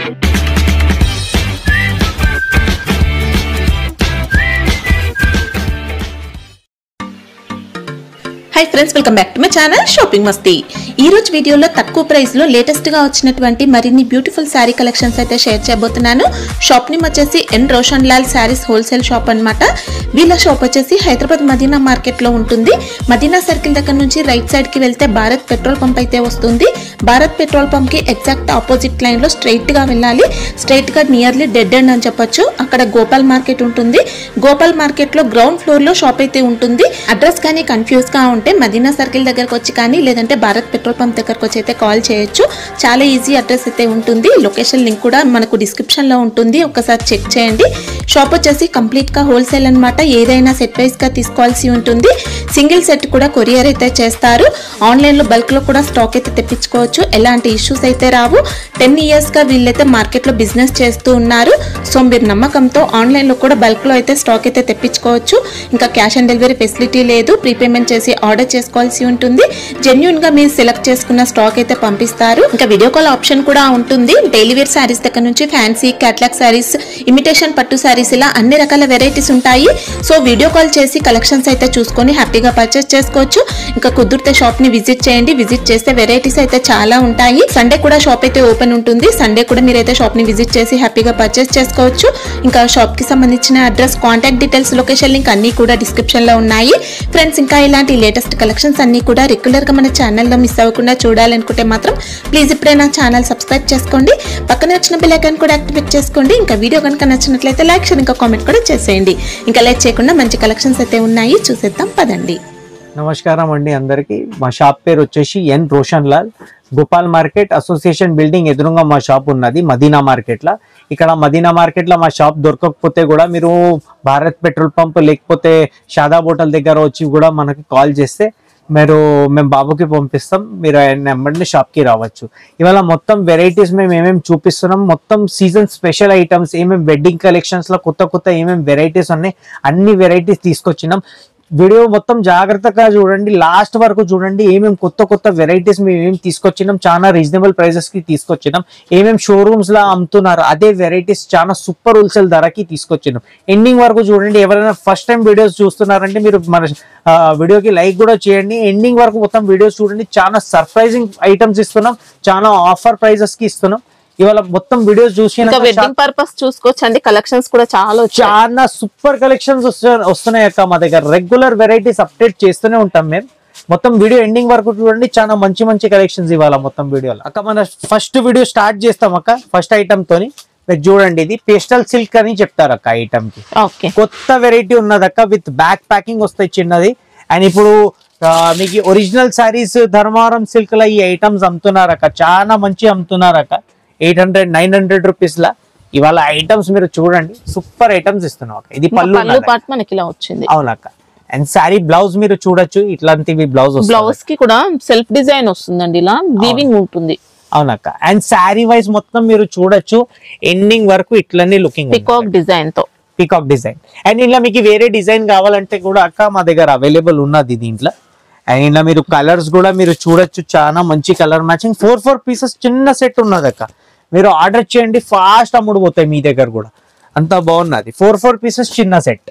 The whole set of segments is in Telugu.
Hi friends, welcome back to my channel shopping మస్తీ. ఈ రోజు వీడియోలో తక్కువ ప్రైస్ లో లేటెస్ట్ గా వచ్చినటువంటి మరిన్ని బ్యూటిఫుల్ శారీ కలెక్షన్స్ అయితే షేర్ చేయబోతున్నాను. షాప్ నేమ్ వచ్చేసి N Roshan Lal saris wholesale shop అన్నమాట. వీళ్ళ షాప్ వచ్చేసి హైదరాబాద్ మదీనా మార్కెట్ లో ఉంటుంది. మదీనా సర్కిల్ దగ్గర నుంచి రైట్ సైడ్ కి వెళ్తే భారత్ పెట్రోల్ పంప్ అయితే వస్తుంది. భారత్ పెట్రోల్ పంప్ కి ఎగ్జాక్ట్ ఆపోజిట్ లైన్ లో స్ట్రైట్ గా వెళ్ళాలి. స్ట్రైట్ గా నియర్లీ డెడ్ ఎండ్ అని చెప్పొచ్చు. అక్కడ గోపాల్ మార్కెట్ ఉంటుంది. గోపాల్ మార్కెట్ లో గ్రౌండ్ ఫ్లోర్ లో షాప్ అయితే ఉంటుంది. అడ్రస్ కానీ కన్ఫ్యూజ్ గా ఉంటే మదీనా సర్కిల్ దగ్గరకు వచ్చి కానీ లేదంటే భారత్ పెట్రోల్ పంప్ దగ్గరకు వచ్చి అయితే కాల్ చేయొచ్చు. చాలా ఈజీ అడ్రస్ అయితే ఉంటుంది. లొకేషన్ లింక్ కూడా మనకు డిస్క్రిప్షన్ లో ఉంటుంది, ఒకసారి చెక్ చేయండి. షాప్ వచ్చేసి కంప్లీట్ గా హోల్సేల్ అన్నమాట. ఏదైనా సెట్ వైస్ గా తీసుకోవాల్సి ఉంటుంది. సింగిల్ సెట్ కూడా కొరియర్ అయితే చేస్తారు. ఆన్లైన్ లో బల్క్ లో కూడా స్టాక్ అయితే తెప్పించుకోవచ్చు. ఎలాంటి ఇష్యూస్ అయితే రావు. 10 years గా వీళ్ళైతే మార్కెట్ లో బిజినెస్ చేస్తూ ఉన్నారు. సో మీరు నమ్మకంతో ఆన్లైన్ లో కూడా బల్క్ లో అయితే స్టాక్ అయితే తెప్పించుకోవచ్చు. ఇంకా క్యాష్ ఆన్ డెలివరీ ఫెసిలిటీ లేదు. ప్రీపేమెంట్ చేసి ఆర్డర్ చేసుకోవాల్సి ఉంటుంది. జెన్యూన్ గా మీరు సెలెక్ట్ చేసుకున్న స్టాక్ అయితే పంపిస్తారు. ఇంకా వీడియో కాల్ ఆప్షన్ కూడా ఉంటుంది. డైలీ వేర్ శారీస్ దగ్గర నుంచి ఫ్యాన్సీ క్యాట్లాగ్ శారీస్, ఇమిటేషన్ పట్టు శారీస్, ఇలా అన్ని రకాల వెరైటీస్ ఉంటాయి. సో వీడియో కాల్ చేసి కలెక్షన్స్ అయితే చూసుకొని హ్యాపీగా పర్చేస్ చేసుకోవచ్చు. ఇంకా కుదిరితే షాప్ ని విజిట్ చేయండి. విజిట్ చేస్తే వెరైటీస్ అయితే చాలా ఉంటాయి. సండే కూడా షాప్ అయితే ఓపెన్ ఉంటుంది. సండే కూడా మీరైతే షాప్ ని విజిట్ చేసి హ్యాపీగా పర్చేస్ చేసుకోవచ్చు. ఇంకా షాప్ కి సంబంధించిన address, contact details, location link అన్ని కూడా డిస్క్రిప్షన్ లో ఉన్నాయి. ఫ్రెండ్స్, ఇంకా ఇలాంటి లేటెస్ట్ కలెక్షన్స్ అన్ని కూడా రెగ్యులర్ గా మన ఛానల్లో మిస్ అవ్వకుండా చూడాలనుకుంటే మాత్రం ప్లీజ్ ఇప్పుడే నా ఛానల్ సబ్స్క్రైబ్ చేసుకోండి. పక్కనే వచ్చిన బెల్ ఐకాన్ కూడా యాక్టివేట్ చేసుకోండి. ఇంకా వీడియో కనుక నచ్చినట్లయితే లైక్, షేర్, ఇంకా కామెంట్ కూడా చేసేయండి. ఇంకా లేట్ చేయకుండా మంచి కలెక్షన్స్ అయితే ఉన్నాయి, చూసేద్దాం పదండి. నమస్కారం అండి అందరికి. మా షాప్ పేరు వచ్చేసి N Roshan Lal. Gopal market association building ఎదురుగా మా షాప్ ఉన్నది మదీనా మార్కెట్ లో. ఇక్కడ మదీనా మార్కెట్ లో మా షాప్ దొరకకపోతే కూడా మీరు భారత్ పెట్రోల్ పంప్ లేకపోతే షాదాబ్ హోటల్ దగ్గర వచ్చి కూడా మనకి కాల్ చేస్తే మేము బాబుకి పంపిస్తాం. మీరు ఆయన నెంబర్ని షాప్కి రావచ్చు. ఇవాళ మొత్తం వెరైటీస్ మేము ఏమేమి చూపిస్తున్నాం, మొత్తం సీజన్ స్పెషల్ ఐటమ్స్, ఏమేమి వెడ్డింగ్ కలెక్షన్స్ లో కొత్త ఏమేమి వెరైటీస్ ఉన్నాయి, అన్ని వెరైటీస్ తీసుకొచ్చినాం. వీడియో మొత్తం జాగ్రత్తగా చూడండి, లాస్ట్ వరకు చూడండి. ఏమేమి కొత్త వెరైటీస్ మేము ఏమేమి తీసుకొచ్చినాం, చాలా రీజనబుల్ ప్రైజెస్ కి తీసుకొచ్చినాం. ఏమేమి షోరూమ్స్ లా అమ్ముతున్నారు అదే వెరైటీస్ చాలా సూపర్ హోల్సేల్ ధరకి తీసుకొచ్చినాం. ఎండింగ్ వరకు చూడండి. ఎవరైనా ఫస్ట్ టైం వీడియోస్ చూస్తున్నారంటే మీరు మన వీడియోకి లైక్ కూడా చేయండి. ఎండింగ్ వరకు మొత్తం వీడియోస్ చూడండి. చాలా సర్ప్రైజింగ్ ఐటమ్స్ ఇస్తున్నాం, చాలా ఆఫర్ ప్రైజెస్ కి ఇస్తున్నాం. ఇవాళ మొత్తం వీడియోస్ చూసి వెడ్డింగ్ పర్పస్ చూసుకోవచ్చండి. కలెక్షన్స్ కూడా చాలా సూపర్ కలెక్షన్స్ వస్తున్నాయి అక్క. మా దగ్గర రెగ్యులర్ వెరైటీస్ అప్డేట్ చేస్తూనే ఉంటాం మేము. మొత్తం వీడియో ఎండింగ్ వరకు చూడండి. చాలా మంచి కలెక్షన్స్ ఇవాళ మొత్తం వీడియోలో. అక్క మన ఫస్ట్ వీడియో స్టార్ట్ చేస్తాం అక్క. ఫస్ట్ ఐటమ్ తోని మీరు చూడండి. ఇది పేస్టల్ సిల్క్ అని చెప్తారు అక్క ఐటమ్ కి. కొత్త వెరైటీ ఉన్నది అక్క. విత్ బ్యాక్ ప్యాకింగ్ వస్తాయి చిన్నది. అండ్ ఇప్పుడు మీకు ఒరిజినల్ శారీస్ ధర్మవరం సిల్క్ లో ఈ ఐటమ్స్ అమ్ముతున్నారు అక్క. చాలా మంచి అమ్ముతున్నారు అక్క. 800-900 రూపీస్ లా ఇవాళ ఐటమ్స్ మీరు చూడండి. సూపర్ ఐటమ్స్ ఇస్తున్నాం. ఇది పళ్ళు పార్ట్ మనకి ఇలా వచ్చింది. అవునక్క. అండ్ సారీ బ్లౌజ్ మీరు చూడొచ్చు. ఇట్లాంటివి బ్లౌజ్ కి కూడా సెల్ఫ్ డిజైన్ వస్తుందండి. ఇలా వీవింగ్ ఉంటుంది. అవునక్క. అండ్ సారీ వైజ్ మొత్తం మీరు చూడొచ్చు. ఎండింగ్ వరకు ఇట్లనే లుకింగ్ పికాక్ డిజైన్ తో. Peacock design. అండ్ ఇలా మీకు వేరే డిజైన్ కావాలంటే కూడా అక్క మా దగ్గర అవైలబుల్ ఉన్నది దీంట్లో. అండ్ ఇలా మీరు కలర్స్ కూడా మీరు చూడొచ్చు. చాలా మంచి కలర్ మ్యాచింగ్ 4 పీసెస్ చిన్న సెట్ ఉన్నది అక్క. మీరు ఆర్డర్ చేయండి, ఫాస్ట్ అమ్ముడుపోతాయి మీ దగ్గర కూడా. అంత బాగున్నది. 4 పీసెస్ చిన్న సెట్.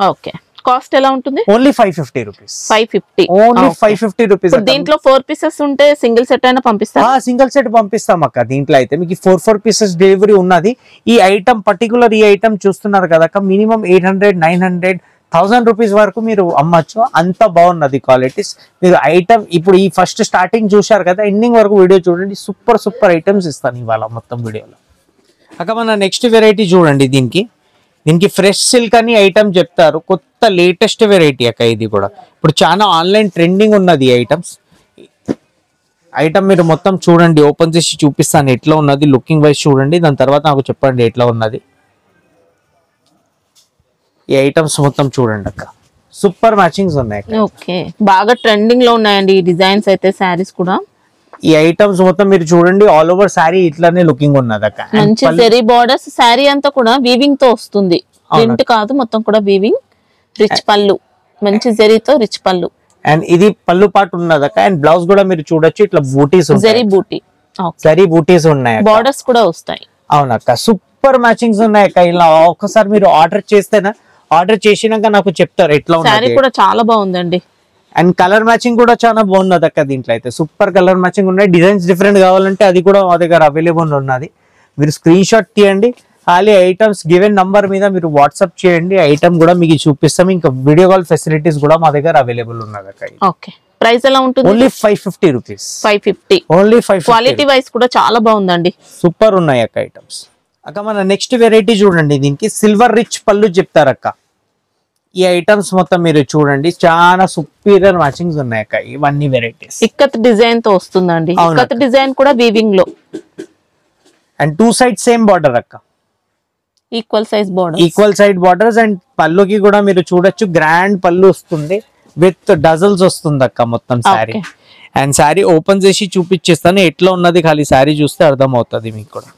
ఓకే. కాస్ట్ ఎలా ఉంటుంది? Only 550 rupees. 550. Only 550 rupees. దీంట్లో 4 పీసెస్ ఉంటే సింగిల్ సెట్ అయినా పంపిస్తాం. సింగిల్ సెట్ పంపిస్తాం అక్క. దీంట్లో అయితే మీకు 4 పీసెస్ డెలివరీ ఉన్నది. ఈ ఐటమ్ పర్టికులర్ ఈ ఐటమ్ చూస్తున్నారు కదా అక్క. మినిమం 800-900-1000 రూపీస్ వరకు మీరు అమ్మచ్చు. అంత బాగున్నది క్వాలిటీస్. మీరు ఐటమ్ ఇప్పుడు ఈ ఫస్ట్ స్టార్టింగ్ చూశారు కదా, ఎండింగ్ వరకు వీడియో చూడండి. సూపర్ ఐటమ్స్ ఇస్తాను ఇవాళ మొత్తం వీడియోలో అక్క. మన నెక్స్ట్ వెరైటీ చూడండి. దీనికి ఫ్రెష్ సిల్క్ అని ఐటమ్ చెప్తారు. కొత్త లేటెస్ట్ వెరైటీ అక్క. ఇది కూడా ఇప్పుడు చాలా ఆన్లైన్ ట్రెండింగ్ ఉన్నది ఈ ఐటమ్ మీరు మొత్తం చూడండి. ఓపెన్ చేసి చూపిస్తాను ఎట్లా ఉన్నది. లుకింగ్ వైజ్ చూడండి. దాని తర్వాత నాకు చెప్పండి ఎట్లా ఉన్నది. ఈ ఐటమ్స్ మొత్తం చూడండి అక్క. సూపర్ మ్యాచింగ్స్ ఉన్నాయి. ఓకే, బాగా ట్రెండింగ్ లో ఉన్నాయండి ఈ డిజైన్స్ అయితే. సారీస్ కూడా ఈ ఐటమ్స్ మొత్తం మీరు చూడండి. ఆల్ ఓవర్ సారీ ఇట్లానే లుకింగ్ ఉన్నది అక్క. మంచి జరీ బోర్డర్స్. సారీ అంతా కూడా వీవింగ్ తో వస్తుంది. ప్రింట్ కాదు, మొత్తం కూడా వీవింగ్. రిచ్ పళ్ళు, మంచి జరీతో రిచ్ పళ్ళు. అండ్ ఇది పళ్ళు పాటు ఉన్నది అక్క. అండ్ బ్లౌజ్ కూడా మీరు చూడొచ్చు. ఇట్లా బూటీస్, జరీ బూటీస్ ఉన్నాయి. బోర్డర్స్ కూడా వస్తాయి. అవునక్క సూపర్ మ్యాచింగ్స్ ఉన్నాయి అక్క. ఇలా ఒక్కసారి మీరు ఆర్డర్ చేస్తేనా, ఆర్డర్ చేసినాక నాకు చెప్తారు ఎట్లా శారీ ఉన్నది. కూడా చాలా బాగుందండి. అండ్ కలర్ మ్యాచింగ్ కూడా చాలా బాగున్నది అక్క. దీంట్లో అయితే సూపర్ కలర్ మ్యాచింగ్ ఉన్నాయి. డిజైన్స్ డిఫరెంట్ కావాలంటే అది కూడా మా దగ్గర అవైలబుల్ ఉన్నది. మీరు స్క్రీన్ షాట్ తీయండి, ఖాళీ ఐటమ్స్ గివెన్ నంబర్ మీద మీరు వాట్సాప్ చేయండి, ఐటమ్ కూడా మీకు చూపిస్తాం. ఇంకా వీడియో కాల్ ఫెసిలిటీస్ కూడా మా దగ్గర అవైలబుల్ ఉన్నది అక్క. ఓకే, ప్రైస్ ఎలా ఉంటుంది? Only 550 rupees. 550. Only 550. Quality wise కూడా చాలా బాగుందండి. సూపర్ ఉన్నాయి అక్క ఐటమ్స్. అక్క మన నెక్స్ట్ వెరైటీ చూడండి. దీనికి సిల్వర్ రిచ్ పళ్ళు చెప్తారు అక్క. ఈ ఐటమ్స్ మొత్తం మీరు చూడండి, చాలా సుపీరియర్ మ్యాచింగ్స్ ఉన్నాయి అక్క. ఇవన్నీ వెరైటీస్ ఇక్కత్ డిజైన్ తో వస్తుందండి. ఇక్కత్ డిజైన్ కూడా వీవింగ్ లో. అండ్ 2 సైడ్ సేమ్ బార్డర్ అక్క. Equal size border, equal side borders. And పళ్ళుకి కూడా మీరు చూడొచ్చు, గ్రాండ్ పళ్ళు వస్తుంది విత్ డజల్స్ వస్తుంది అక్క మొత్తం శారీ. అండ్ శారీ ఓపెన్ చేసి చూపించేస్తాను ఎట్లా ఉన్నది, ఖాళీ శారీ చూస్తే అర్థం అవుతుంది మీకు కూడా.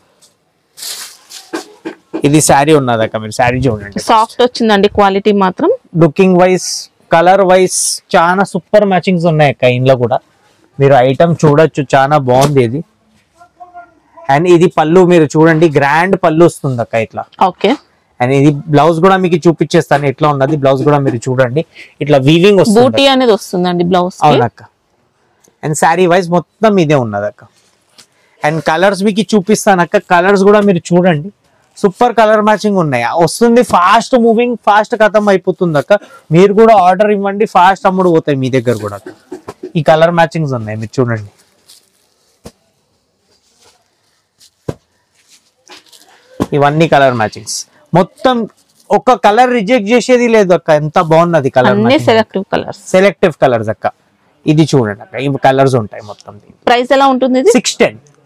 ఇది శారీ ఉన్నది అక్క, మీరు శారీ చూడండి. సాఫ్ట్ వచ్చిందండి క్వాలిటీ మాత్రం. లుకింగ్ వైస్, కలర్ వైస్ చాలా సూపర్ మ్యాచింగ్స్ ఉన్నాయి అక్క. ఇంట్లో కూడా మీరు ఐటమ్ చూడొచ్చు, చాలా బాగుంది ఇది. అండ్ ఇది పళ్ళు మీరు చూడండి, గ్రాండ్ పళ్ళు వస్తుంది అక్క ఇట్లా. ఓకే. అండ్ ఇది బ్లౌజ్ కూడా మీకు చూపించేస్తాను ఎట్లా ఉన్నది. బ్లౌజ్ కూడా మీరు చూడండి, ఇట్లా వీవింగ్ వస్తుంది, బూటీ అనేది వస్తుందండి బ్లౌజ్. అవునక్క. అండ్ శారీ వైజ్ మొత్తం ఇదే ఉన్నది అక్క. అండ్ కలర్స్ మీకు చూపిస్తాను అక్క. కలర్స్ కూడా మీరు చూడండి, సూపర్ కలర్ మ్యాచింగ్ ఉన్నాయి. వస్తుంది ఫాస్ట్ మూవింగ్, ఫాస్ట్ ఖతం అయిపోతుంది అక్క. మీరు కూడా ఆర్డర్ ఇవ్వండి, ఫాస్ట్ అమ్ముడు పోతాయి మీ దగ్గర కూడా. ఈ కలర్ మ్యాచింగ్స్ ఉన్నాయి మీరు చూడండి. ఇవన్నీ కలర్ మ్యాచింగ్స్ మొత్తం. ఒక కలర్ రిజెక్ట్ చేసేది లేదు అక్క. ఎంత బాగున్నది colour. Selective colours, selective colours అక్క. ఇది చూడండి అక్క, ఇవి కలర్స్ ఉంటాయి మొత్తం. ప్రైస్ ఎలా ఉంటుంది?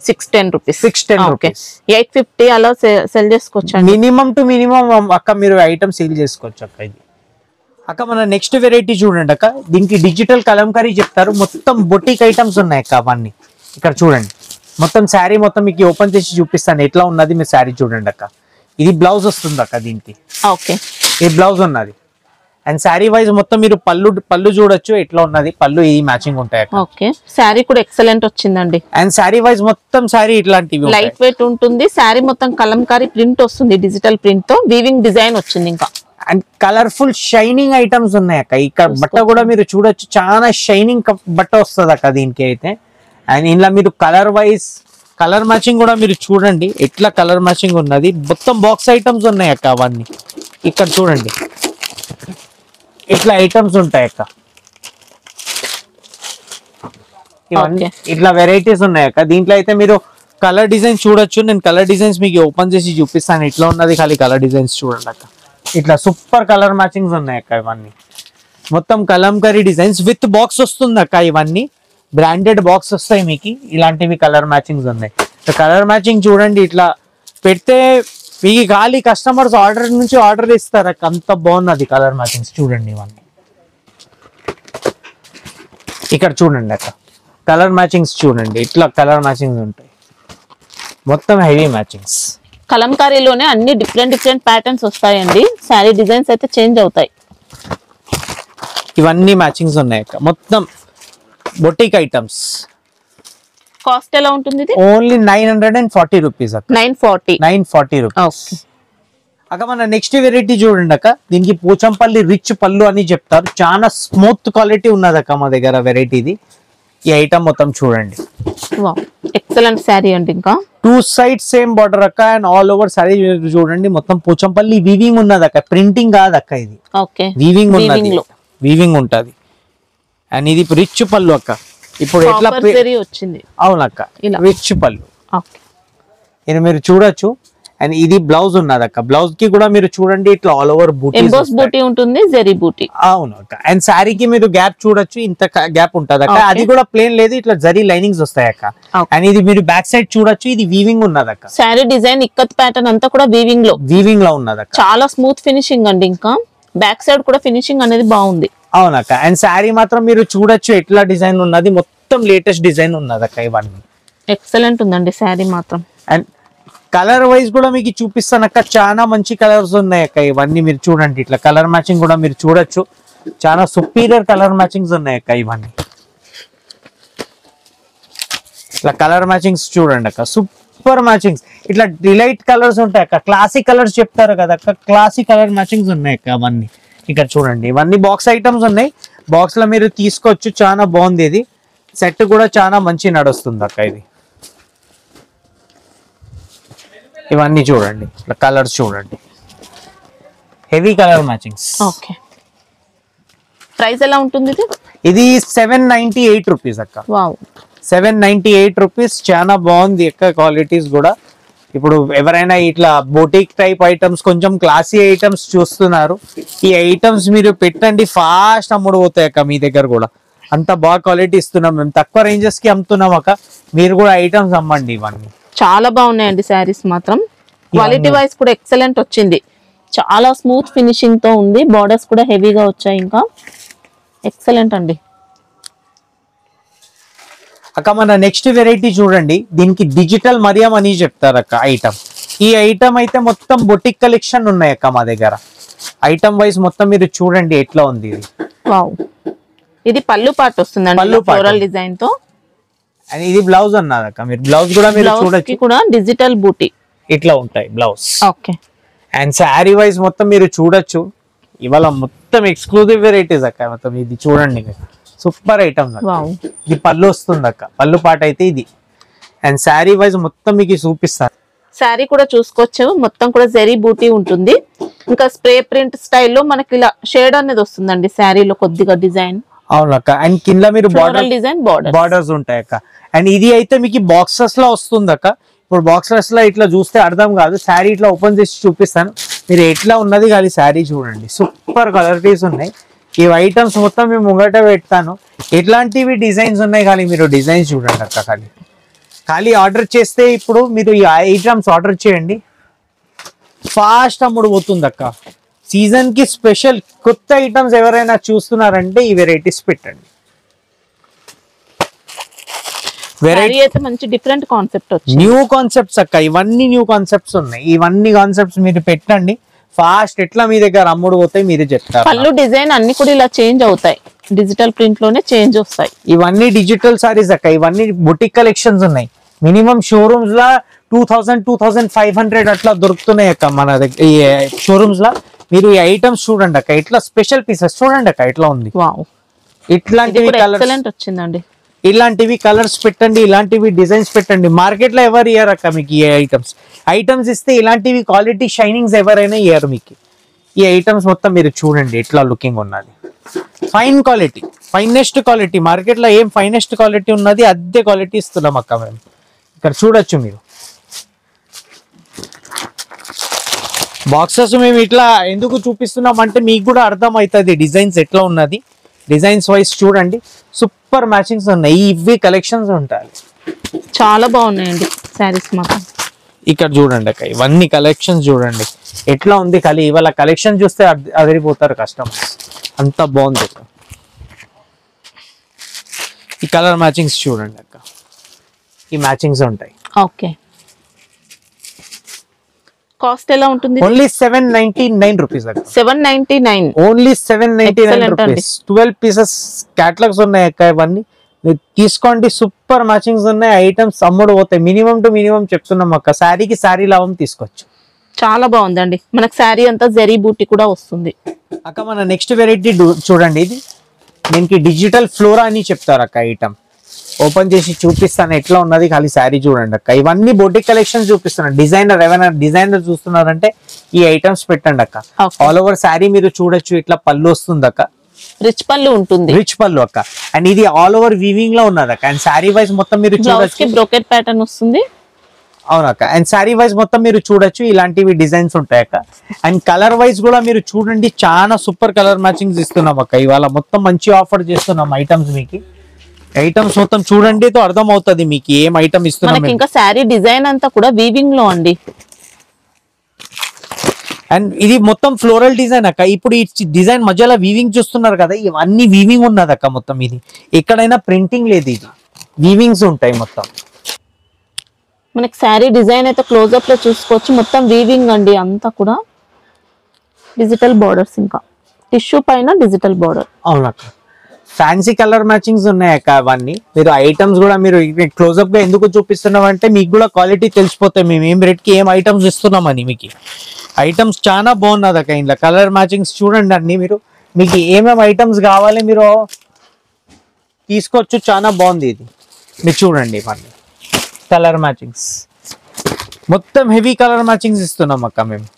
610 రూపీస్. 610 రూపీస్. 850 అలా సెల్ చేసుకోవచ్చు. మినిమం టు మినిమం అక్క మీరు ఐటమ్ సేల్ చేసుకోవచ్చు అక్క. ఇది అక్క మన నెక్స్ట్ వెరైటీ చూడండి అక్క. దీనికి డిజిటల్ కలంకారీ చెప్తారు. మొత్తం బొటిక్ ఐటమ్స్ ఉన్నాయి అక్క. అవన్నీ ఇక్కడ చూడండి, మొత్తం శారీ మొత్తం మీకు ఓపెన్ చేసి చూపిస్తాను ఎట్లా ఉన్నది. మీరు శారీ చూడండి అక్క. ఇది బ్లౌజ్ వస్తుంది అక్క దీనికి. ఓకే, ఈ బ్లౌజ్ ఉన్నది. అండ్ శారీ వైజ్ మొత్తం మీరు పళ్ళు చూడొచ్చు ఎట్లా ఉన్నది. పళ్ళు ఈ మ్యాచింగ్ ఉంటాయి అక్క. ఓకే, శారీ కూడా ఎక్సలెంట్ వచ్చిందండి. అండ్ శారీ వైజ్ మొత్తం శారీ ఇట్లాంటివి లైట్ వెయిట్ ఉంటుంది. శారీ మొత్తం కలంకారీ ప్రింట్ వస్తుంది, డిజిటల్ ప్రింట్ తో వీవింగ్ డిజైన్ వచ్చింది. ఇంకా అండ్ కలర్ఫుల్ షైనింగ్ ఐటమ్స్ ఉన్నాయి అక్క. ఇక్కడ బట్ట కూడా మీరు చూడొచ్చు, చాలా షైనింగ్ బట్ట వస్తుంది అక్క దీనికి అయితే. అండ్ ఇందులో మీరు కలర్ వైజ్ కలర్ మ్యాచింగ్ కూడా మీరు చూడండి ఎట్లా కలర్ మ్యాచింగ్ ఉన్నది. మొత్తం బాక్స్ ఐటమ్స్ ఉన్నాయి అక్క. అవన్నీ ఇక్కడ చూడండి, ఇట్లా ఐటమ్స్ ఉంటాయి అక్క. ఇవన్నీ ఇట్లా వెరైటీస్ ఉన్నాయి అక్క. దీంట్లో అయితే మీరు కలర్ డిజైన్ చూడొచ్చు. నేను కలర్ డిజైన్స్ మీకు ఓపెన్ చేసి చూపిస్తాను ఎట్లా ఉన్నది. ఖాళీ కలర్ డిజైన్స్ చూడండి అక్క. ఇట్లా సూపర్ కలర్ మ్యాచింగ్స్ ఉన్నాయి అక్క. ఇవన్నీ మొత్తం కలంకారీ డిజైన్స్ విత్ బాక్స్ వస్తుంది అక్క. ఇవన్నీ బ్రాండెడ్ బాక్స్ వస్తాయి మీకు. ఇలాంటివి కలర్ మ్యాచింగ్స్ ఉన్నాయి. కలర్ మ్యాచింగ్ చూడండి, ఇట్లా పెడితే మీకు ఖాళీ కస్టమర్స్ ఆర్డర్ నుంచి ఆర్డర్ ఇస్తారు అక్క. అంత బాగున్నది కలర్ మ్యాచింగ్స్ చూడండి. ఇవన్నీ ఇక్కడ చూడండి అక్క, కలర్ మ్యాచింగ్స్ చూడండి. ఇట్లా కలర్ మ్యాచింగ్స్ ఉంటాయి, మొత్తం హెవీ మ్యాచింగ్స్. కలంకారీలోనే అన్ని డిఫరెంట్ ప్యాటర్న్స్ వస్తాయండి. శారీ డిజైన్స్ అయితే చేంజ్ అవుతాయి. ఇవన్నీ మ్యాచింగ్స్ ఉన్నాయి అక్క. మొత్తం బొటిక్ ఐటమ్స్. కాస్ట్ ఎలా ఉంటుంది? ఓన్లీ 940 రూపీస్ అక్క. 940 రూపీస్ అక్క. మన నెక్స్ట్ వెరైటీ చూడండి అక్క. దీనికి పోచంపల్లి రిచ్ పళ్ళు అని చెప్తారు. చాలా స్మూత్ క్వాలిటీ ఉన్నది అక్క మా దగ్గర వెరైటీది. ఈ ఐటమ్ మొత్తం చూడండి, ఎక్సలెంట్ శారీ అండి. ఇంకా 2 సైడ్ సేమ్ బార్డర్ అక్క. అండ్ ఆల్ ఓవర్ శారీ చూడండి, మొత్తం పోచంపల్లి వీవింగ్ ఉన్నది అక్క. ప్రింటింగ్ కాదు అక్క ఇది. ఓకే, వీవింగ్ ఉన్నది, వీవింగ్ ఉంటది. అండ్ ఇది రిచ్ పళ్ళు అక్క. ఇప్పుడు ఎట్లా వచ్చింది? అవునక్క, రిచ్ పళ్ళు. ఓకే, ఇది మీరు చూడొచ్చు. అండ్ ఇది బ్లౌజ్ ఉన్నది అక్క. బ్లౌజ్ కి కూడా మీరు చూడండి, ఇట్లా ఆల్ ఓవర్ బూటీ ఉంటుంది, జరీ బూటీ. అవును అక్క. అండ్ శారీకి మీరు గ్యాప్ చూడొచ్చు, ఇంత గ్యాప్ ఉంటది అక్క. అది కూడా ప్లేన్ లేదు, ఇట్లా జరీ లైనింగ్స్ వస్తాయి అక్క. అండ్ ఇది మీరు బ్యాక్ సైడ్ చూడొచ్చు, ఇది వీవింగ్ ఉన్నది అక్క. శారీ డిజైన్ ఇక్కత్ ప్యాటర్న్ అంతా కూడా వీవింగ్ లో ఉన్నది అక్క. చాలా స్మూత్ ఫినిషింగ్ అండి. ఇంకా బ్యాక్ సైడ్ కూడా ఫినిషింగ్ అనేది బాగుంది. అవునక్క. అండ్ శారీ మాత్రం మీరు చూడొచ్చు ఎట్లా డిజైన్ ఉన్నది, మొత్తం లేటెస్ట్ డిజైన్ ఉన్నది అక్క. ఇవన్నీ ఎక్సలెంట్ ఉందండి శారీ మాత్రం. అండ్ కలర్ వైజ్ కూడా మీకు చూపిస్తాను అక్క. చాలా మంచి కలర్స్ ఉన్నాయి అక్క. ఇవన్నీ మీరు చూడండి, ఇట్లా కలర్ మ్యాచింగ్ కూడా మీరు చూడొచ్చు. చాలా సుపీరియర్ కలర్ మ్యాచింగ్స్ ఉన్నాయి అక్క. ఇవన్నీ ఇట్లా కలర్ మ్యాచింగ్స్ చూడండి అక్క. Super matchings. ఇట్లా డిలైట్ కలర్స్ ఉంటాయి అక్క, క్లాసిక్ కలర్స్ చెప్తారు కదా అక్క, క్లాసిక్ కలర్ మ్యాచింగ్స్ ఉన్నాయి అక్క అవన్నీ. ఇక్కడ చూడండి ఇవన్నీ బాక్స్ ఐటమ్స్ ఉన్నాయి, బాక్స్ లో మీరు తీసుకోవచ్చు. చాలా బాగుంది ఇది, సెట్ కూడా చాలా మంచి నడుస్తుంది అక్క ఇది. ఇవన్నీ చూడండి కలర్స్ చూడండి, heavy colour matchings. Okay, price ఎలా ఉంటుంది ఇది? ఇది 798 రూపీస్ అక్క. Wow, 798 rupees. చాలా బాగుంది అక్క క్వాలిటీస్ కూడా. ఇప్పుడు ఎవరైనా ఇట్లా బొటిక్ టైప్ ఐటమ్స్, కొంచెం క్లాసీ ఐటమ్స్ చూస్తున్నారు, ఈ ఐటమ్స్ మీరు పెట్టండి, ఫాస్ట్ అమ్ముడు పోతాయి అక్క. మీ దగ్గర కూడా అంత బాగా క్వాలిటీ ఇస్తున్నాం మేము, తక్కువ రేంజెస్ కి అమ్ముతున్నాం అక్క. మీరు కూడా ఐటమ్స్ అమ్మండి. ఇవన్నీ చాలా బాగున్నాయండి శారీస్ మాత్రం. క్వాలిటీ వైజ్ కూడా ఎక్సలెంట్ వచ్చింది, చాలా స్మూత్ ఫినిషింగ్ తో ఉంది. బార్డర్స్ కూడా హెవీగా వచ్చాయి, ఇంకా ఎక్సలెంట్ అండి. అక్క మన నెక్స్ట్ వెరైటీ చూడండి, దీనికి డిజిటల్ మరియం అని చెప్తారు అక్క ఐటమ్. ఈ ఐటమ్ అయితే మొత్తం బొటిక్ కలెక్షన్ ఉన్నాయి అక్క మా దగ్గర. ఐటమ్ వైజ్ మొత్తం మీరు చూడండి ఎట్లా ఉంది ఇది. వావ్, ఇది పళ్ళు పార్ట్ వస్తుందండి ఫ్లోరల్ డిజైన్ తో. అండ్ ఇది బ్లౌజ్ అన్నది అక్క, మీరు బ్లౌజ్ కూడా మీరు చూడొచ్చు, కూడా డిజిటల్ బూటీ ఇట్లా ఉంటాయి blouse. Okay, and sari wise మొత్తం మీరు చూడొచ్చు. ఇవాళ మొత్తం ఎక్స్క్లూజివ్ వెరైటీస్ అక్క. మొత్తం ఇది చూడండి, సూపర్ ఐటమ్. ఇది పళ్ళు వస్తుంది అక్క, పళ్ళు పాట అయితే ఇది. అండ్ శారీ వైజ్ మొత్తం మీకు చూపిస్తారు. శారీ కూడా చూసుకోవచ్చు, మొత్తం కూడా జరీ బూటీ ఉంటుంది. ఇంకా స్ప్రే ప్రింట్ స్టైల్లో మనకి ఇలా షేడ్ అనేది వస్తుందండి శారీలో కొద్దిగా డిజైన్. అవును అక్క. అండ్ కింద మీరు డిజైన్ బార్డర్స్ ఉంటాయి అక్క. అండ్ ఇది అయితే మీకు బాక్సెస్ లో వస్తుంది అక్క. ఇప్పుడు బాక్సెస్ లో ఇట్లా చూస్తే అర్థం కాదు, శారీ ఇట్లా ఓపెన్ చేసి చూపిస్తాను, మీరు ఎట్లా ఉన్నది కానీ శారీ చూడండి, సూపర్ క్వాలిటీస్ ఉన్నాయి. ఈ ఐటమ్స్ మొత్తం మేము ముంగట పెడతాను, ఎట్లాంటివి డిజైన్స్ ఉన్నాయి కానీ మీరు డిజైన్స్ చూడండి అక్క. ఖాళీ ఆర్డర్ చేస్తే ఇప్పుడు మీరు ఈ ఐటమ్స్ ఆర్డర్ చేయండి, ఫాస్ట్ అమ్ముడు పోతుంది అక్క. సీజన్ కి స్పెషల్ కొత్త ఐటమ్స్ ఎవరైనా చూస్తున్నారంటే ఈ వెరైటీస్ పెట్టండి. వెరైటీ అయితే మంచి డిఫరెంట్ కాన్సెప్ట్ వచ్చింది, న్యూ కాన్సెప్ట్స్ అక్క. ఇవన్నీ న్యూ కాన్సెప్ట్స్ ఉన్నాయి, ఇవన్నీ కాన్సెప్ట్స్ మీరు పెట్టండి, ఫాస్ట్ ఎట్లా మీ దగ్గర అమ్ముడు పోతాయి మీరే చెప్తారు. పళ్ళు డిజైన్ అన్ని కూడా ఇలా చేంజ్ అవుతాయి, డిజిటల్ ప్రింట్ లోనే చేంజ్ వస్తాయి. ఇవన్నీ డిజిటల్ సారీస్ అక్క, ఇవన్నీ బుటిక్ కలెక్షన్స్ ఉన్నాయి. మినిమం షోరూమ్స్ లా 2000, 2500 అట్లా దొరుకుతున్నాయి అక్క మన దగ్గర. ఈ షోరూమ్స్ లా మీరు ఈ ఐటమ్స్ చూడండి అక్క, ఇట్లా స్పెషల్ పీసెస్ చూడండి అక్క ఎట్లా ఉంది. ఇట్లాంటివి ఎక్సలెంట్ వచ్చిందండి. ఇలాంటివి కలర్స్ పెట్టండి, ఇలాంటివి డిజైన్స్ పెట్టండి. మార్కెట్ లో ఎవరు ఇయ్యారు అక్క మీకు ఈ ఐటమ్స్ ఇస్తే ఇలాంటివి క్వాలిటీ షైనింగ్స్ ఎవరైనా ఇయ్యారు మీకు. ఈ ఐటమ్స్ మొత్తం మీరు చూడండి ఎట్లా లుకింగ్ ఉన్నది, fine quality, finest quality. Market లో ఏం ఫైనెస్ట్ క్వాలిటీ ఉన్నది అదే క్వాలిటీ ఇస్తున్నాం అక్క మేము. ఇక్కడ చూడొచ్చు మీరు బాక్సెస్ మేము ఇట్లా ఎందుకు చూపిస్తున్నాం అంటే మీకు కూడా అర్థం అవుతుంది డిజైన్స్ ఎట్లా ఉన్నది. డిజైన్స్ వైజ్ చూడండి, సూపర్ మ్యాచింగ్స్ ఉన్నాయి, ఇవి కలెక్షన్స్ ఉంటాయి. చాలా బాగున్నాయండి శారీస్ మాత్రం. ఇక్కడ చూడండి అక్క, ఇవన్నీ కలెక్షన్స్ చూడండి ఎట్లా ఉంది. ఖాళీ ఇవాళ కలెక్షన్ చూస్తే అదిరిపోతారు కస్టమర్స్, అంత బాగుంది. ఈ కలర్ మ్యాచింగ్స్ చూడండి అక్క, ఈ మ్యాచింగ్స్ ఉంటాయి. ఓకే, కాస్ట్ ఎలా ఉంటుంది? ఓన్లీ 799 రూపీస్ అక్క. 799, ఓన్లీ 799 రూపీస్. 12 పీసెస్ క్యాటలాగ్స్ ఉన్నాయి అక్క. ఇవన్నీ మీరు తీసుకోండి, సూపర్ మ్యాచింగ్స్ ఉన్నాయి. ఐటమ్స్ అమ్ముడు పోతాయి. మినిమం టు మినిమం చెప్తున్నాం అక్క, శారీకి శారీ లాభం తీసుకోవచ్చు. చాలా బాగుందండి, మనకు శారీ అంతా జరీ బూటీ కూడా వస్తుంది అక్క. మన నెక్స్ట్ వెరైటీ చూడండి, ఇది దీనికి డిజిటల్ ఫ్లోరా అని చెప్తారు అక్క. ఐటమ్ ఓపెన్ చేసి చూపిస్తాను ఎట్లా ఉన్నది, ఖాళీ శారీ చూడండి అక్క. ఇవన్నీ బొటిక్ కలెక్షన్ చూపిస్తున్నాను. డిజైనర్ ఎవరైనా డిజైనర్ చూస్తున్నారంటే ఈ ఐటమ్స్ పెట్టండి అక్క. ఆల్ ఓవర్ శారీ మీరు చూడొచ్చు, ఇట్లా పళ్ళు వస్తుంది అక్క, రిచ్ పళ్ళు ఉంటుంది, రిచ్ పళ్ళు అక్క. అండ్ ఇది ఆల్ ఓవర్ వీవింగ్ లో ఉన్నది అక్క. అండ్ శారీ వైజ్ మొత్తం మీరు చూడొచ్చు, బ్రోకెట్ ప్యాటర్న్ వస్తుంది. అవునక్క. అండ్ శారీ వైజ్ మొత్తం మీరు చూడొచ్చు, ఇలాంటివి డిజైన్స్ ఉంటాయి అక్క. అండ్ కలర్ వైజ్ కూడా మీరు చూడండి, చాలా సూపర్ కలర్ మ్యాచింగ్స్ ఇస్తున్నాం అక్క. ఇవాళ మొత్తం మంచి ఆఫర్ చేస్తున్నాం ఐటమ్స్ మీకు. ఐటమ్స్ మొత్తం చూడండి తో అర్థం అవుతుంది మీకు ఏం ఐటమ్ ఇస్తున్నాం. ఇంకా శారీ డిజైన్ అంతా కూడా వీవింగ్ లో అండి. అండ్ ఇది మొత్తం ఫ్లోరల్ డిజైన్ అక్క. ఇప్పుడు ఈ డిజైన్ మధ్యలో వీవింగ్ చూస్తున్నారు కదా, ఇవన్నీ వీవింగ్ ఉన్నది అక్క. మొత్తం ఇది ఎక్కడైనా ప్రింటింగ్ లేదు, ఇది వీవింగ్స్ ఉంటాయి మొత్తం. మనకి శారీ డిజైన్ అయితే క్లోజ్అప్ లో చూసుకోవచ్చు, మొత్తం వీవింగ్ అండి అంతా కూడా. డిజిటల్ బోర్డర్స్, ఇంకా టిష్యూ పైన డిజిటల్ బోర్డర్. అవునక్క, ఫ్యాన్సీ కలర్ మ్యాచింగ్స్ ఉన్నాయి అక్క అవన్నీ. మీరు ఐటమ్స్ కూడా మీరు క్లోజ్అప్ గా ఎందుకు చూపిస్తున్నాం అంటే మీకు కూడా క్వాలిటీ తెలిసిపోతాయి మేము ఏం రేట్ కి ఏం ఐటమ్స్ ఇస్తున్నామని. మీకు ఐటమ్స్ చాలా బాగున్నది అక్క. ఇంట్లో కలర్ మ్యాచింగ్స్ చూడండి అన్ని. మీకు ఏమేమి ఐటమ్స్ కావాలి మీరు తీసుకోవచ్చు. చాలా బాగుంది ఇది. మీరు చూడండి ఇవన్నీ కలర్ మ్యాచింగ్స్ మొత్తం హెవీ కలర్ మ్యాచింగ్స్ ఇస్తున్నాం అక్క మేము.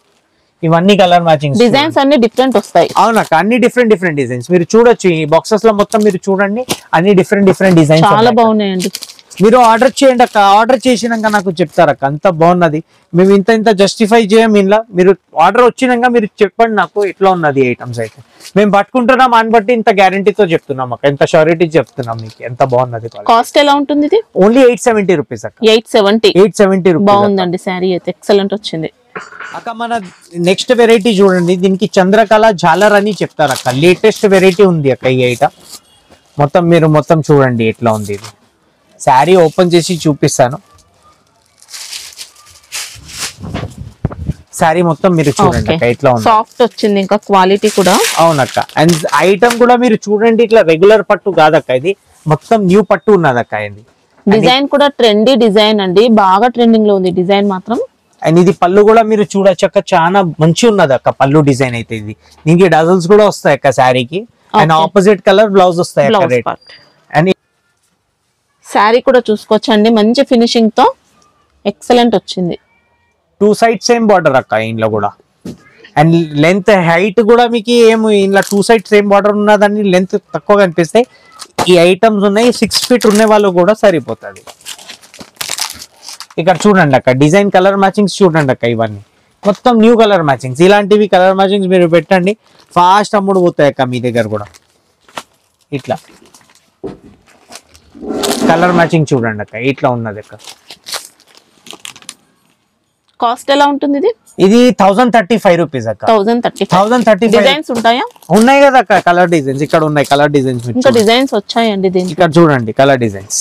ఇవన్నీ కలర్ మ్యాచింగ్స్ డిజైన్స్ అన్ని డిఫరెంట్ వస్తాయి. అవునక్క అన్ని డిఫరెంట్ డిజైన్స్ మీరు చూడొచ్చు. ఈ బాక్సెస్ లో మొత్తం మీరు చూడండి అన్ని డిఫరెంట్ డిజైన్స్ చాలా బాగున్నాయండి. మీరు ఆర్డర్ చేయండి అక్క. ఆర్డర్ చేసినాక నాకు చెప్తారక్క అంత బాగున్నది. మేము ఇంత జస్టిఫై చేయం ఇంట్లో. మీరు ఆర్డర్ వచ్చినాక మీరు చెప్పండి నాకు ఎట్లా ఉన్నది ఐటమ్స్. అయితే మేము పట్టుకుంటున్నాం అని బట్టి ఇంత గ్యారంటీతో చెప్తున్నాం అక్క. ఎంత షూరిటీ చెప్తున్నాం మీకు ఎంత బాగున్నది. కాస్ట్ ఎలా ఉంటుంది ఇది? ఓన్లీ 870 రూపీస్ అక్క. 870 రూపీస్. బాగుందండి శారీ అయితే ఎక్సలెంట్ వచ్చింది అక్క. మన నెక్స్ట్ వెరైటీ చూడండి. దీనికి చంద్రకళ జాలర్ అని చెప్తారు అక్క. లేటెస్ట్ వెరైటీ ఉంది అక్క ఈ ఐటమ్. మొత్తం చూడండి ఎట్లా ఉంది ఇది. శారీ ఓపెన్ చేసి చూపిస్తాను. శారీ మొత్తం మీరు చూడండి అక్క ఎట్లా ఉంది. సాఫ్ట్ వచ్చింది ఇంకా క్వాలిటీ కూడా. అవునక్క. అండ్ ఐటమ్ కూడా మీరు చూడండి ఇట్లా రెగ్యులర్ పట్టు కాదక్క. ఇది మొత్తం న్యూ పట్టు ఉన్నదక్క. ఇది డిజైన్ కూడా ట్రెండీ డిజైన్ అండి. బాగా ట్రెండింగ్ లో ఉంది డిజైన్ మాత్రం. అండ్ ఇది పళ్ళు కూడా మీరు చూడొచ్చు అక్క. చాలా మంచి ఉన్నది అక్క పళ్ళు డిజైన్ అయితే. ఇది దీనికి డజల్స్ కూడా వస్తాయి అక్క శారీకి. అండ్ ఆపోజిట్ కలర్ బ్లౌజ్ వస్తాయి అక్క. అండ్ శారీ కూడా చూసుకోవచ్చండి మంచి ఫినిషింగ్ తో ఎక్సలెంట్ వచ్చింది. 2 సైడ్ సేమ్ బార్డర్ అక్క ఇంట్లో కూడా. అండ్ లెంత్ హైట్ కూడా మీకు ఏమి ఇంట్లో 2 సైడ్ సేమ్ బార్డర్ ఉన్నదాన్ని లెంత్ తక్కువ కనిపిస్తాయి. ఈ ఐటమ్స్ ఉన్నాయి 6 ఫీట్ ఉన్న వాళ్ళు కూడా సరిపోతుంది. ఇక్కడ చూడండి అక్క డిజైన్ కలర్ మ్యాచింగ్స్ చూడండి అక్క. ఇవన్నీ మొత్తం న్యూ కలర్ మ్యాచింగ్స్. ఇలాంటివి కలర్ మ్యాచింగ్స్ మీరు పెట్టండి ఫాస్ట్ అమ్ముడు పోతాయి అక్క మీ దగ్గర కూడా. ఇట్లా కలర్ మ్యాచింగ్ చూడండి అక్క ఇట్లా ఉన్నది అక్క. కాస్ట్ ఎలా ఉంటుంది ఇది? ఇది 1035 రూపీస్ అక్క. 1035 డిజైన్స్ ఉంటాయా? ఉన్నాయి కదా అక్క కలర్ డిజైన్స్. ఇక్కడ ఉన్నాయి కలర్ డిజైన్స్. ఇంకా డిజైన్స్ వచ్చాయండి దీనికి. ఇక్కడ చూడండి colour designs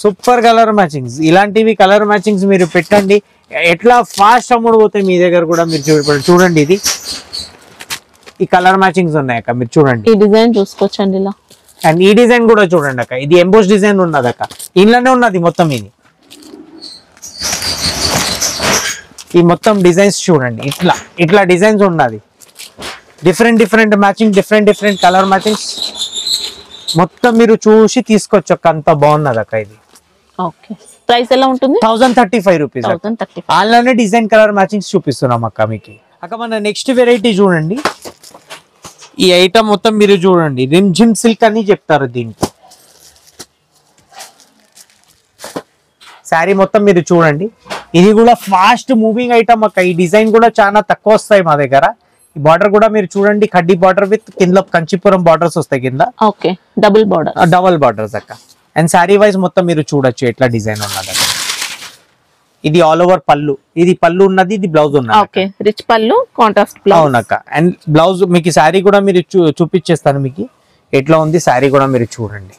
super colour matchings. ఇలాంటివి కలర్ మ్యాచింగ్స్ మీరు పెట్టండి ఎట్లా ఫాస్ట్ అమ్ముడు పోతాయి మీ దగ్గర కూడా. మీరు చూడండి ఇది ఈ కలర్ మ్యాచింగ్స్ ఉన్నాయి అక్క. మీరు చూడండి ఈ డిజైన్ చూసుకోవచ్చండి ఇలా. అండ్ ఈ డిజైన్ కూడా చూడండి అక్క. ఇది ఎంబోస్ డిజైన్ ఉన్నది అక్క. ఇంట్లోనే ఉన్నది మొత్తం ఇది. ఈ మొత్తం డిజైన్స్ చూడండి ఇట్లా డిజైన్స్ ఉన్నది. Different matching different colour matchings మొత్తం మీరు చూసి తీసుకోవచ్చు అక్క. అంత బాగున్నది అక్క ఇది. ఓకే ప్రైస్ ఎలా ఉంటుంది? 1035 rupees. Online design colour matchings చూపిస్తున్నాం అక్క మీకు. అక్క మన నెక్స్ట్ వెరైటీ చూడండి. ఈ ఐటమ్ మొత్తం మీరు చూడండి రిమ్ జిమ్ సిల్క్ అని చెప్తారు దీనికి. శారీ మొత్తం మీరు చూడండి. ఇది కూడా ఫాస్ట్ మూవింగ్ ఐటమ్ అక్క. ఈ డిజైన్ కూడా చాలా తక్కువ వస్తాయి మా దగ్గర. ఈ బార్డర్ కూడా మీరు చూడండి కడ్డీ బార్డర్ విత్ కింద కంచిపురం బార్డర్స్ వస్తాయి కింద. ఓకే డబుల్ బార్డర్స్ అక్క. అండ్ శారీ వైజ్ మొత్తం మీరు చూడొచ్చు ఎట్లా డిజైన్ ఉన్నది అక్క. ఇది ఆల్ ఓవర్ పళ్ళు. ఇది పళ్ళు ఉన్నది. ఇది బ్లౌజ్ ఉన్నది. ఓకే రిచ్ పళ్ళు కాంట్రాస్ట్ బ్లౌజ్. అవునక్క. అండ్ బ్లౌజ్ మీకు శారీ కూడా మీరు చూపించేస్తాను మీకు ఎట్లా ఉంది. శారీ కూడా మీరు చూడండి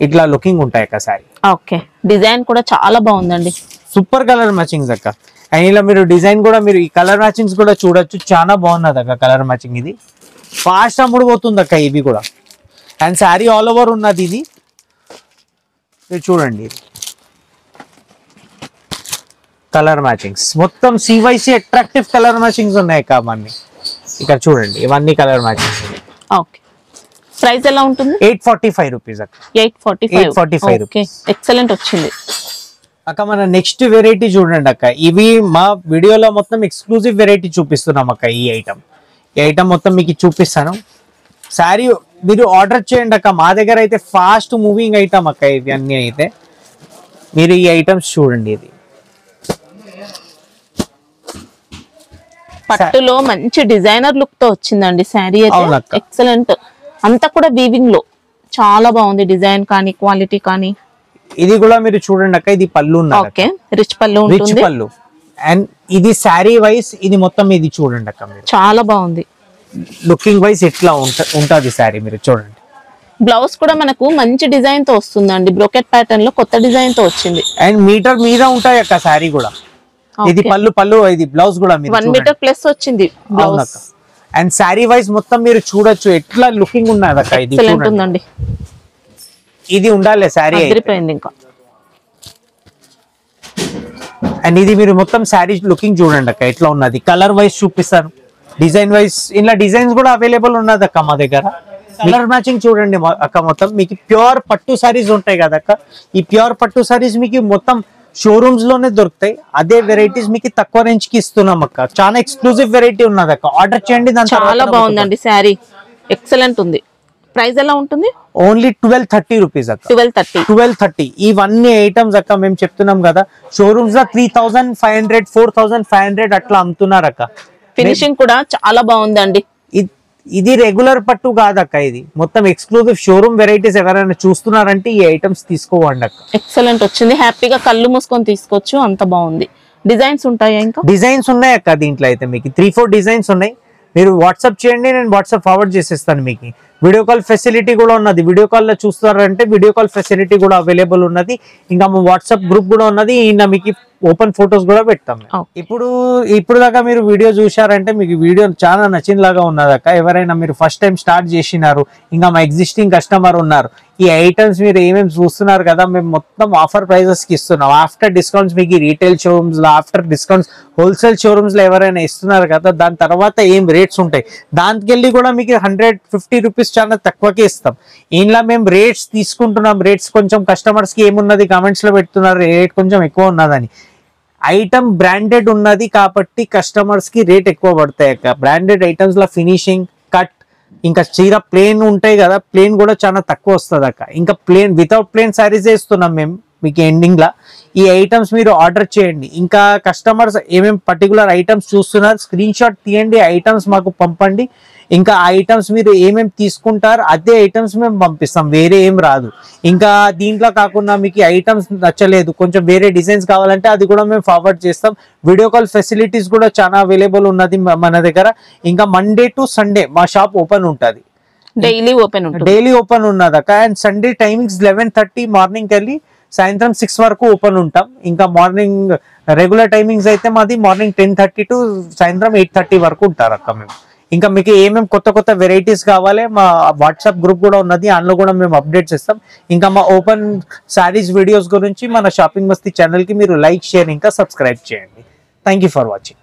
ఇట్లా లుకింగ్ ఉంటాయి అక్క శారీ. ఓకే డిజైన్ కూడా చాలా బాగుందండి. సూపర్ కలర్ మ్యాచింగ్స్ అక్క. అండ్ ఇలా మీరు డిజైన్ కూడా మీరు ఈ కలర్ మ్యాచింగ్స్ కూడా చూడొచ్చు. చాలా బాగున్నది అక్క కలర్ మ్యాచింగ్. ఇది ఫాస్ట్ అమ్ముడు పోతుంది అక్క ఇవి కూడా. అండ్ శారీ ఆల్ ఓవర్ ఉన్నది. ఇది మీరు చూడండి కలర్ మ్యాచింగ్స్ మొత్తం సివైసి అట్రాక్టివ్ కలర్ మ్యాచింగ్స్ ఉన్నాయి అక్క అవన్నీ. ఇక్కడ చూడండి ఇవన్నీ కలర్ మ్యాచింగ్స్. ఓకే ప్రైస్ ఎలా ఉంటుంది? 845 రూపీస్ అక్క. 845. ఓకే ఎక్సలెంట్ వచ్చింది అక్క. మన నెక్స్ట్ వెరైటీ చూడండి అక్క. ఇవి మా వీడియోలో మొత్తం ఎక్స్క్లూజివ్ వెరైటీ చూపిస్తున్నాం అక్క. ఈ ఐటమ్ మొత్తం మీకు చూపిస్తాను. శారీ మీరు ఆర్డర్ చేయండి అక్క. మా దగ్గర అయితే ఫాస్ట్ మూవింగ్ ఐటమ్ అక్క ఇవి అన్ని. అయితే మీరు ఈ ఐటమ్స్ చూడండి. ఇది పట్టులో మంచి డిజైనర్ లుక్ తో వచ్చిందండి శారీ అయితే. ఎక్సలెంట్. అంతా కూడా వీవింగ్ లో చాలా బాగుంది డిజైన్ కానీ క్వాలిటీ కానీ. ఇది కూడా మీరు చూడండి అక్క. ఇది పళ్ళు ఉన్నది. ఓకే రిచ్ పళ్ళు ఉంటుంది. రిచ్ పళ్ళు. అండ్ ఇది శారీ వైస్ ఇది మొత్తం ఇది చూడండి అక్క. మీరు చాలా బాగుంది లుకింగ్ వైస్ ఎట్లా ఉంటది శారీ మీరు చూడండి. బ్లౌజ్ కూడా మనకు మంచి డిజైన్ తో వస్తుందండి. బ్రోకెట్ ప్యాటర్న్ లో కొత్త డిజైన్ తో వచ్చింది. అండ్ మీటర్ మీద ఉంటాయి అక్క శారీ కూడా. ఇది పళ్ళు ఇది బ్లౌజ్ కూడా 1 మీటర్ ప్లస్ వచ్చింది బ్లౌజ్. అండ్ శారీ వైజ్ మొత్తం మీరు చూడొచ్చు ఎట్లా లుకింగ్ ఉన్నది అక్క. ఇది ఎక్సలెంట్ ఉందండి, ఇది ఉండాలి శారీ అదిరిపోయింది ఇంకా. అండ్ ఇది మీరు మొత్తం శారీ లుకింగ్ చూడండి అక్క ఎట్లా ఉన్నది. కలర్ వైజ్ చూపిస్తాను, డిజైన్ వైజ్ ఇలా డిజైన్స్ కూడా అవైలబుల్ ఉన్నది అక్క మా దగ్గర. కలర్ మ్యాచింగ్ చూడండి అక్క. మొత్తం మీకు ప్యూర్ పట్టు సారీస్ ఉంటాయి కదా అక్క, ఈ ప్యూర్ పట్టు సారీస్ మీకు మొత్తం షోరూమ్స్ లోనే దొరుకుతాయి. అదే వెరైటీస్ మీకు తక్కువ రేంజ్ కి ఇస్తున్నాం అక్క. చాలా ఎక్స్క్లూజివ్ వెరైటీ ఉన్నది అక్క, ఆర్డర్ చేయండి. దాని చాలా బాగుందండి శారీ, ఎక్సలెంట్ ఉంది. ప్రైస్ ఎలా ఉంటుంది? ఓన్లీ 1230 రూపీస్ అక్క. 1230 ఇవన్నీ ఐటమ్స్ అక్క. మేము చెప్తున్నాం కదా షోరూమ్స్ లో 3500 4500 అట్లా అమ్ముతున్నారు అక్క. ఫినిషింగ్ కూడా చాలా బాగుందండి. ఇది రెగ్యులర్ పట్టు కాదక్క, ఇది మొత్తం ఎక్స్క్లూజివ్ షోరూమ్ వెరైటీస్. ఎవరైనా చూస్తున్నారంటే ఈ ఐటమ్స్ తీసుకోవండి అక్క. ఎక్సలెంట్ వచ్చింది, హ్యాపీగా కళ్ళు మూసుకొని తీసుకోవచ్చు, అంత బాగుంది. డిజైన్స్ ఉంటాయా? ఇంకా డిజైన్స్ ఉన్నాయి అక్క దీంట్లో. అయితే మీకు 3-4 డిజైన్స్ ఉన్నాయి. మీరు వాట్సాప్ చేయండి, నేను వాట్సాప్ ఫార్వర్డ్ చేసేస్తాను మీకు. వీడియో కాల్ ఫెసిలిటీ కూడా ఉన్నది. వీడియో కాల్ లో చూస్తారంటే వీడియో కాల్ ఫెసిలిటీ కూడా అవైలబుల్ ఉన్నది. ఇంకా మా వాట్సాప్ గ్రూప్ కూడా ఉన్నది. మీకు ఓపెన్ ఫొటోస్ కూడా పెడతాం. ఇప్పుడు దాకా మీరు వీడియో చూసారంటే మీకు వీడియో చాలా నచ్చిన లాగా ఉన్నది అక్క. ఎవరైనా మీరు ఫస్ట్ టైం స్టార్ట్ చేసినారు, ఇంకా మా ఎగ్జిస్టింగ్ కస్టమర్ ఉన్నారు, ఈ ఐటమ్స్ మీరు ఏమేమి చూస్తున్నారు కదా, మేము మొత్తం ఆఫర్ ప్రైజెస్ కి ఇస్తున్నాం. ఆఫ్టర్ డిస్కౌంట్స్ మీకు రీటైల్ షోరూమ్స్ లో, ఆఫ్టర్ డిస్కౌంట్స్ హోల్సేల్ షోరూమ్స్ లో ఎవరైనా ఇస్తున్నారు కదా, దాని తర్వాత ఏం రేట్స్ ఉంటాయి దానికి వెళ్ళి కూడా మీకు 150 రూపీస్ చాలా తక్కువకే ఇస్తాం. ఇంట్లో మేము రేట్స్ తీసుకుంటున్నాం. రేట్స్ కొంచెం కస్టమర్స్ కి ఏమున్నది కామెంట్స్ లో పెడుతున్నారు రేట్ కొంచెం ఎక్కువ ఉన్నదని. ఐటమ్ బ్రాండెడ్ ఉన్నది కాబట్టి కస్టమర్స్ కి రేట్ ఎక్కువ పడతాయి అక్క. బ్రాండెడ్ ఐటమ్స్ లో ఫినిషింగ్, కట్, ఇంకా చీర ప్లేన్ ఉంటాయి కదా, ప్లేన్ కూడా చాలా తక్కువ వస్తుంది అక్క. ఇంకా ప్లేన్ వితౌట్ ప్లేన్ శారీస్ ఇస్తున్నాం మేము మీకు ఎండింగ్ లా. ఈ ఐటమ్స్ మీరు ఆర్డర్ చేయండి. ఇంకా కస్టమర్స్ ఏమేమి పర్టికులర్ ఐటమ్స్ చూస్తున్నారు స్క్రీన్ షాట్ తీయండి, ఐటమ్స్ మాకు పంపండి. ఇంకా ఐటమ్స్ మీరు ఏమేమి తీసుకుంటారు అదే ఐటమ్స్ మేము పంపిస్తాం, వేరే ఏం రాదు. ఇంకా దీంట్లో కాకుండా మీకు ఐటమ్స్ నచ్చలేదు, కొంచెం వేరే డిజైన్స్ కావాలంటే అది కూడా మేము ఫార్వర్డ్ చేస్తాం. వీడియో కాల్ ఫెసిలిటీస్ కూడా చాలా అవైలబుల్ ఉన్నది మన దగ్గర. ఇంకా మండే టు సండే మా షాప్ ఓపెన్ ఉంటుంది, డైలీ ఓపెన్ ఉన్నది అక్క. అండ్ సండే టైమింగ్స్ 11:30 మార్నింగ్ వెళ్ళి సాయంత్రం 6 వరకు ఓపెన్ ఉంటాం. ఇంకా మార్నింగ్ రెగ్యులర్ టైమింగ్స్ అయితే మాది మార్నింగ్ 10:30 టు సాయంత్రం 8:30 వరకు ఉంటారు అక్క మేము. ఇంకా మీకు ఏమేమి కొత్త వెరైటీస్ కావాలి మా వాట్సాప్ గ్రూప్ కూడా ఉన్నది, అందులో కూడా మేము అప్డేట్ చేస్తాం. ఇంకా మా ఓపెన్ శారీస్ వీడియోస్ గురించి మన షాపింగ్ మస్తీ ఛానల్ కి మీరు లైక్, షేర్, ఇంకా సబ్స్క్రైబ్ చేయండి. Thank you for watching.